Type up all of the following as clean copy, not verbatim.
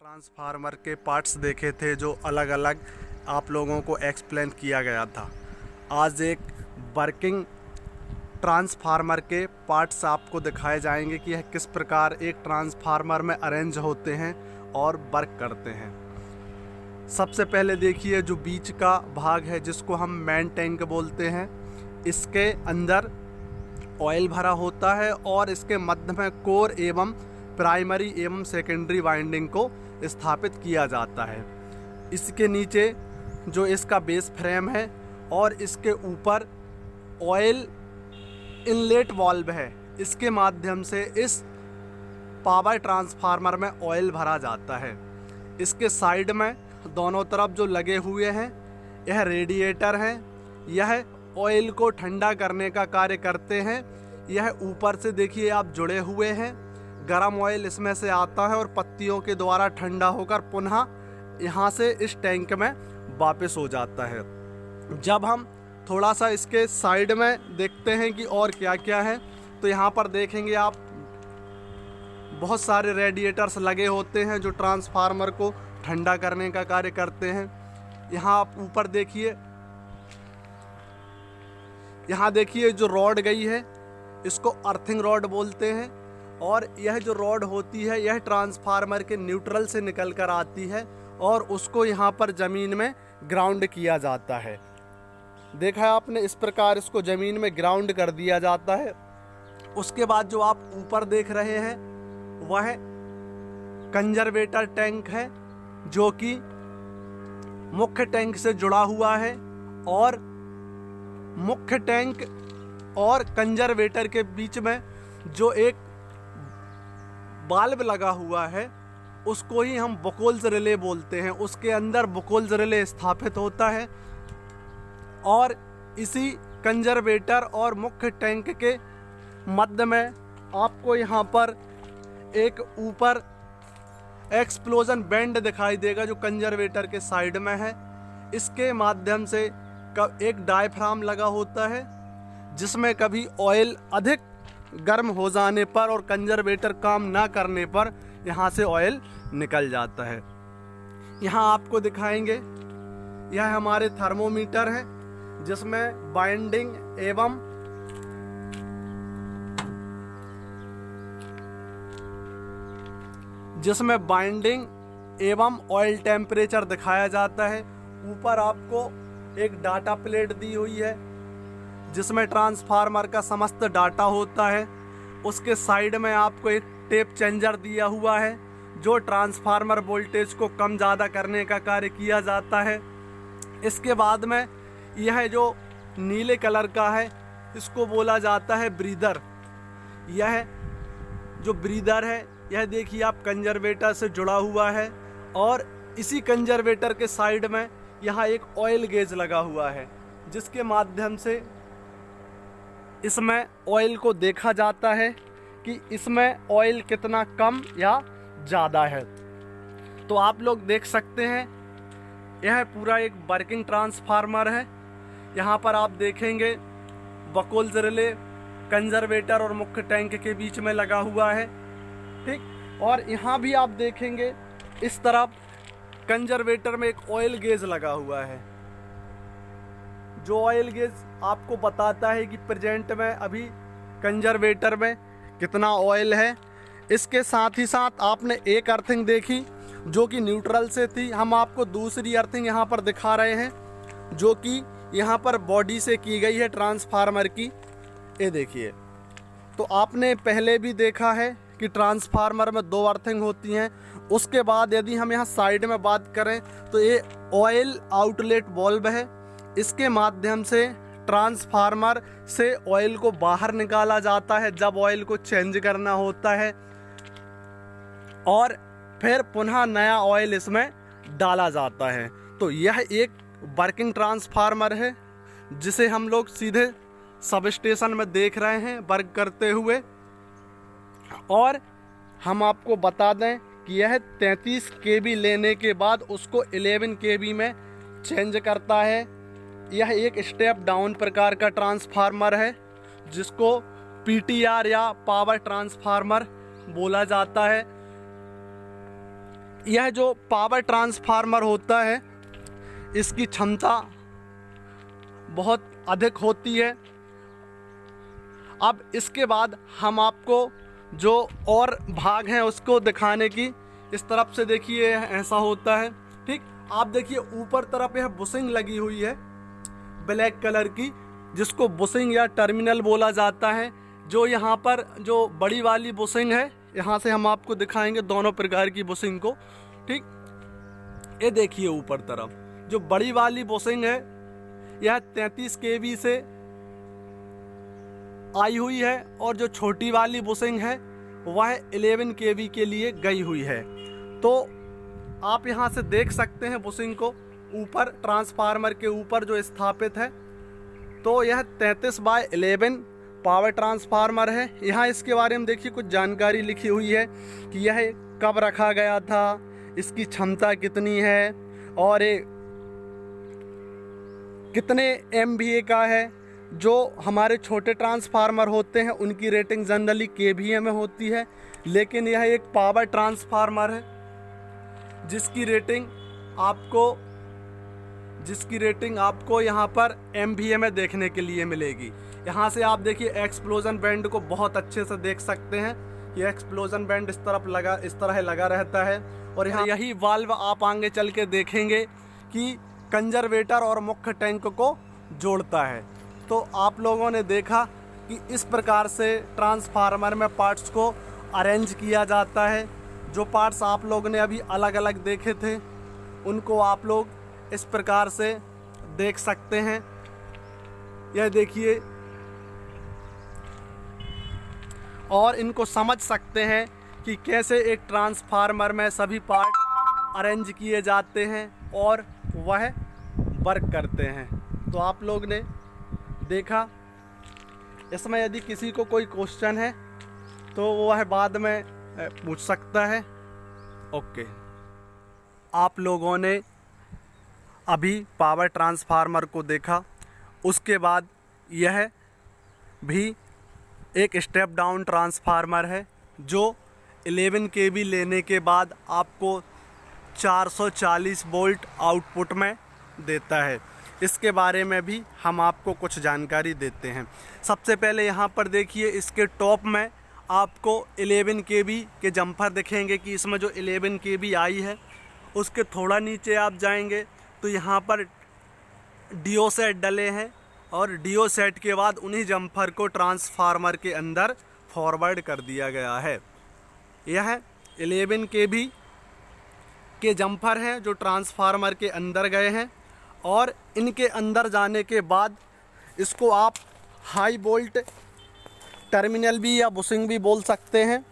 Transformer के parts देखे थे जो अलग अलग आप लोगों को एक्सप्लेन किया गया था। आज एक वर्किंग ट्रांसफार्मर के पार्ट्स आपको दिखाए जाएंगे कि यह किस प्रकार एक ट्रांसफार्मर में अरेंज होते हैं और वर्क करते हैं। सबसे पहले देखिए जो बीच का भाग है जिसको हम मेन टैंक बोलते हैं, इसके अंदर ऑयल भरा होता है और इसके मध्य में कोर एवं प्राइमरी एवं सेकेंडरी वाइंडिंग को स्थापित किया जाता है। इसके नीचे जो इसका बेस फ्रेम है और इसके ऊपर ऑयल इनलेट वाल्व है, इसके माध्यम से इस पावर ट्रांसफार्मर में ऑयल भरा जाता है। इसके साइड में दोनों तरफ जो लगे हुए हैं यह रेडिएटर हैं, यह ऑयल को ठंडा करने का कार्य करते हैं। यह ऊपर से देखिए आप जुड़े हुए हैं, गरम ऑयल इसमें से आता है और पत्तियों के द्वारा ठंडा होकर पुनः यहाँ से इस टैंक में वापस हो जाता है। जब हम थोड़ा सा इसके साइड में देखते हैं कि और क्या क्या है, तो यहाँ पर देखेंगे आप बहुत सारे रेडिएटर्स लगे होते हैं जो ट्रांसफार्मर को ठंडा करने का कार्य करते हैं। यहाँ आप ऊपर देखिए, यहाँ देखिए जो रॉड गई है इसको अर्थिंग रॉड बोलते हैं और यह जो रॉड होती है यह ट्रांसफार्मर के न्यूट्रल से निकल कर आती है और उसको यहाँ पर ज़मीन में ग्राउंड किया जाता है। देखा है आपने, इस प्रकार इसको ज़मीन में ग्राउंड कर दिया जाता है। उसके बाद जो आप ऊपर देख रहे हैं वह कंजर्वेटर टैंक है जो कि मुख्य टैंक से जुड़ा हुआ है और मुख्य टैंक और कंजर्वेटर के बीच में जो एक वाल्व लगा हुआ है उसको ही हम बुकोल्स रिले बोलते हैं। उसके अंदर बुकोल्स रिले स्थापित होता है और इसी कंजर्वेटर और मुख्य टैंक के मध्य में आपको यहाँ पर एक ऊपर एक्सप्लोजन बैंड दिखाई देगा जो कंजर्वेटर के साइड में है। इसके माध्यम से एक डायफ्राम लगा होता है जिसमें कभी ऑयल अधिक गर्म हो जाने पर और कंजर्वेटर काम ना करने पर यहाँ से ऑयल निकल जाता है। यहाँ आपको दिखाएंगे, यह हमारे थर्मोमीटर है जिसमें बाइंडिंग एवं ऑयल टेम्परेचर दिखाया जाता है। ऊपर आपको एक डाटा प्लेट दी हुई है जिसमें ट्रांसफार्मर का समस्त डाटा होता है। उसके साइड में आपको एक टेप चेंजर दिया हुआ है जो ट्रांसफार्मर वोल्टेज को कम ज़्यादा करने का कार्य किया जाता है। इसके बाद में यह जो नीले कलर का है इसको बोला जाता है ब्रीदर। यह जो ब्रीदर है यह देखिए आप कंजर्वेटर से जुड़ा हुआ है और इसी कंजर्वेटर के साइड में यहाँ एक ऑयल गेज लगा हुआ है जिसके माध्यम से इसमें ऑयल को देखा जाता है कि इसमें ऑयल कितना कम या ज़्यादा है। तो आप लोग देख सकते हैं यह पूरा एक वर्किंग ट्रांसफार्मर है। यहाँ पर आप देखेंगे बकोल्स रिले कंजर्वेटर और मुख्य टैंक के बीच में लगा हुआ है, ठीक। और यहाँ भी आप देखेंगे इस तरफ कंजर्वेटर में एक ऑयल गेज लगा हुआ है जो ऑयल गेज आपको बताता है कि प्रेजेंट में अभी कंजर्वेटर में कितना ऑयल है। इसके साथ ही साथ आपने एक अर्थिंग देखी जो कि न्यूट्रल से थी, हम आपको दूसरी अर्थिंग यहाँ पर दिखा रहे हैं जो कि यहाँ पर बॉडी से की गई है ट्रांसफार्मर की। ये देखिए, तो आपने पहले भी देखा है कि ट्रांसफार्मर में दो अर्थिंग होती हैं। उसके बाद यदि हम यहाँ साइड में बात करें तो ये ऑयल आउटलेट वाल्व है, इसके माध्यम से ट्रांसफार्मर से ऑयल को बाहर निकाला जाता है जब ऑयल को चेंज करना होता है और फिर पुनः नया ऑयल इसमें डाला जाता है। तो यह एक वर्किंग ट्रांसफार्मर है जिसे हम लोग सीधे सब स्टेशन में देख रहे हैं वर्क करते हुए। और हम आपको बता दें कि यह 33 kV लेने के बाद उसको 11 kV में चेंज करता है। यह एक स्टेप डाउन प्रकार का ट्रांसफार्मर है जिसको PTR या पावर ट्रांसफार्मर बोला जाता है। यह जो पावर ट्रांसफार्मर होता है इसकी क्षमता बहुत अधिक होती है। अब इसके बाद हम आपको जो और भाग हैं उसको दिखाने की, इस तरफ से देखिए ऐसा होता है। ठीक, आप देखिए ऊपर तरफ यह बुशिंग लगी हुई है ब्लैक कलर की, जिसको बुशिंग या टर्मिनल बोला जाता है। जो यहाँ पर जो बड़ी वाली बुशिंग है, यहाँ से हम आपको दिखाएंगे दोनों प्रकार की बुशिंग को। ठीक, ये देखिए ऊपर तरफ जो बड़ी वाली बुशिंग है यह 33 kV से आई हुई है, और जो छोटी वाली बुशिंग है वह 11 kV के लिए गई हुई है। तो आप यहाँ से देख सकते हैं बुशिंग को ऊपर ट्रांसफार्मर के ऊपर जो स्थापित है। तो यह 33/11 पावर ट्रांसफार्मर है। यहाँ इसके बारे में देखिए कुछ जानकारी लिखी हुई है कि यह कब रखा गया था, इसकी क्षमता कितनी है, और ये कितने MVA का है। जो हमारे छोटे ट्रांसफार्मर होते हैं उनकी रेटिंग जनरली KVA में होती है, लेकिन यह एक पावर ट्रांसफार्मर है जिसकी रेटिंग आपको यहाँ पर MVA में देखने के लिए मिलेगी। यहाँ से आप देखिए एक्सप्लोजन बैंड को बहुत अच्छे से देख सकते हैं। ये एक्सप्लोजन बैंड इस तरह लगा रहता है, और यहाँ यही वाल्व आप आगे चल के देखेंगे कि कंजर्वेटर और मुख्य टैंक को जोड़ता है। तो आप लोगों ने देखा कि इस प्रकार से ट्रांसफार्मर में पार्ट्स को अरेंज किया जाता है। जो पार्ट्स आप लोगों ने अभी अलग अलग देखे थे उनको आप लोग इस प्रकार से देख सकते हैं। यह देखिए, और इनको समझ सकते हैं कि कैसे एक ट्रांसफार्मर में सभी पार्ट अरेंज किए जाते हैं और वह वर्क करते हैं। तो आप लोग ने देखा। इसमें यदि किसी को कोई क्वेश्चन है तो वह बाद में पूछ सकता है। ओके, आप लोगों ने अभी पावर ट्रांसफार्मर को देखा। उसके बाद यह भी एक स्टेप डाउन ट्रांसफार्मर है जो 11 kV लेने के बाद आपको 440 वोल्ट आउटपुट में देता है। इसके बारे में भी हम आपको कुछ जानकारी देते हैं। सबसे पहले यहाँ पर देखिए, इसके टॉप में आपको 11 kV के जंपर दिखेंगे कि इसमें जो 11 kV आई है। उसके थोड़ा नीचे आप जाएंगे तो यहाँ पर DO सेट डले हैं, और DO सेट के बाद उन्हीं जंपर को ट्रांसफार्मर के अंदर फॉरवर्ड कर दिया गया है। यह 11 kV के जंपर हैं जो ट्रांसफार्मर के अंदर गए हैं, और इनके अंदर जाने के बाद इसको आप हाई वोल्ट टर्मिनल भी या बुशिंग भी बोल सकते हैं।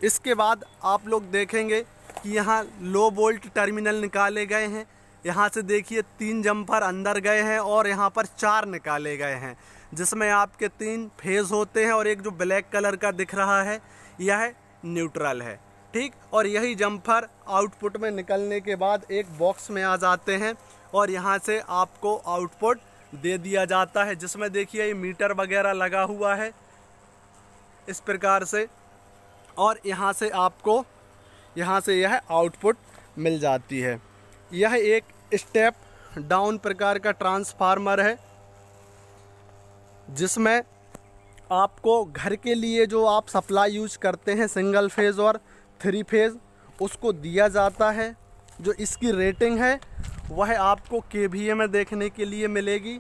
इसके बाद आप लोग देखेंगे कि यहाँ लो वोल्ट टर्मिनल निकाले गए हैं। यहाँ से देखिए 3 जंपर अंदर गए हैं और यहाँ पर 4 निकाले गए हैं, जिसमें आपके 3 फेज होते हैं, और एक जो ब्लैक कलर का दिख रहा है यह न्यूट्रल है। ठीक, और यही जंपर आउटपुट में निकलने के बाद एक बॉक्स में आ जाते हैं, और यहाँ से आपको आउटपुट दे दिया जाता है, जिसमें देखिए ये मीटर वगैरह लगा हुआ है इस प्रकार से, और यहाँ से आपको यह आउटपुट मिल जाती है। यह एक स्टेप डाउन प्रकार का ट्रांसफार्मर है, जिसमें आपको घर के लिए जो आप सप्लाई यूज करते हैं सिंगल फेज़ और 3 फेज़, उसको दिया जाता है। जो इसकी रेटिंग है वह आपको KVA में देखने के लिए मिलेगी,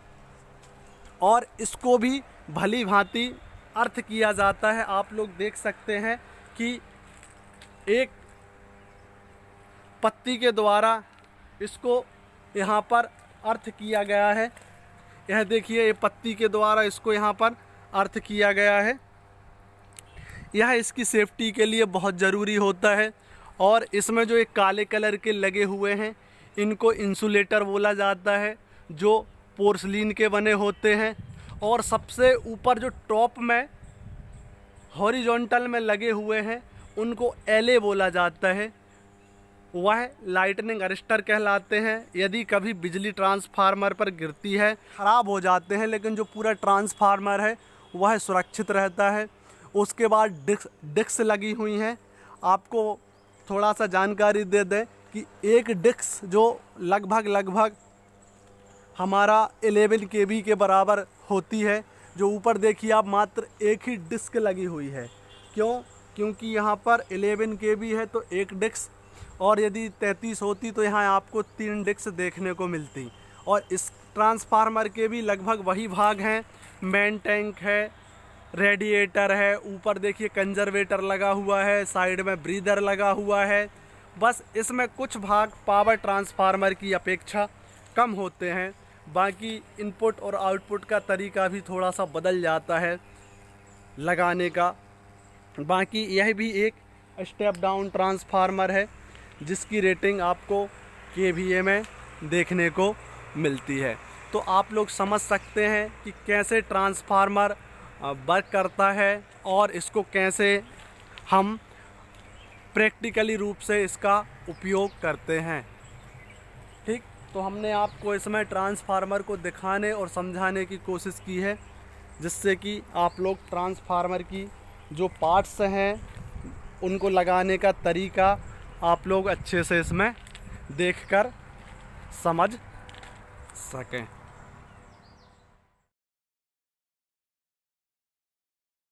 और इसको भी भली भांति अर्थ किया जाता है। आप लोग देख सकते हैं कि एक पत्ती के द्वारा इसको यहाँ पर अर्थ किया गया है। यह देखिए, ये पत्ती के द्वारा इसको यहाँ पर अर्थ किया गया है। यह इसकी सेफ्टी के लिए बहुत ज़रूरी होता है। और इसमें जो एक काले कलर के लगे हुए हैं इनको इंसुलेटर बोला जाता है, जो पोर्सलिन के बने होते हैं। और सबसे ऊपर जो टॉप में हॉरिजॉन्टल में लगे हुए हैं उनको LA बोला जाता है। वह लाइटनिंग अरेस्टर कहलाते हैं। यदि कभी बिजली ट्रांसफार्मर पर गिरती है, ख़राब हो जाते हैं, लेकिन जो पूरा ट्रांसफार्मर है वह सुरक्षित रहता है। उसके बाद डिस्क लगी हुई हैं। आपको थोड़ा सा जानकारी दे दें कि एक डिस्क जो लगभग हमारा 11 kb के बराबर होती है, जो ऊपर देखिए आप मात्र एक ही डिस्क लगी हुई है। क्योंकि यहाँ पर 11 kb है तो एक डिस्क, और यदि 33 होती तो यहाँ आपको 3 डिस्क देखने को मिलती। और इस ट्रांसफार्मर के भी लगभग वही भाग हैं, मेन टैंक है, रेडिएटर है, ऊपर देखिए कंजर्वेटर लगा हुआ है, साइड में ब्रीदर लगा हुआ है। बस इसमें कुछ भाग पावर ट्रांसफार्मर की अपेक्षा कम होते हैं, बाकी इनपुट और आउटपुट का तरीका भी थोड़ा सा बदल जाता है लगाने का। बाकी यह भी एक स्टेप डाउन ट्रांसफार्मर है जिसकी रेटिंग आपको KVA में देखने को मिलती है। तो आप लोग समझ सकते हैं कि कैसे ट्रांसफार्मर वर्क करता है और इसको कैसे हम प्रैक्टिकली रूप से इसका उपयोग करते हैं। ठीक, तो हमने आपको इसमें ट्रांसफार्मर को दिखाने और समझाने की कोशिश की है, जिससे कि आप लोग ट्रांसफार्मर की जो पार्ट्स हैं उनको लगाने का तरीका आप लोग अच्छे से इसमें देखकर समझ सकें।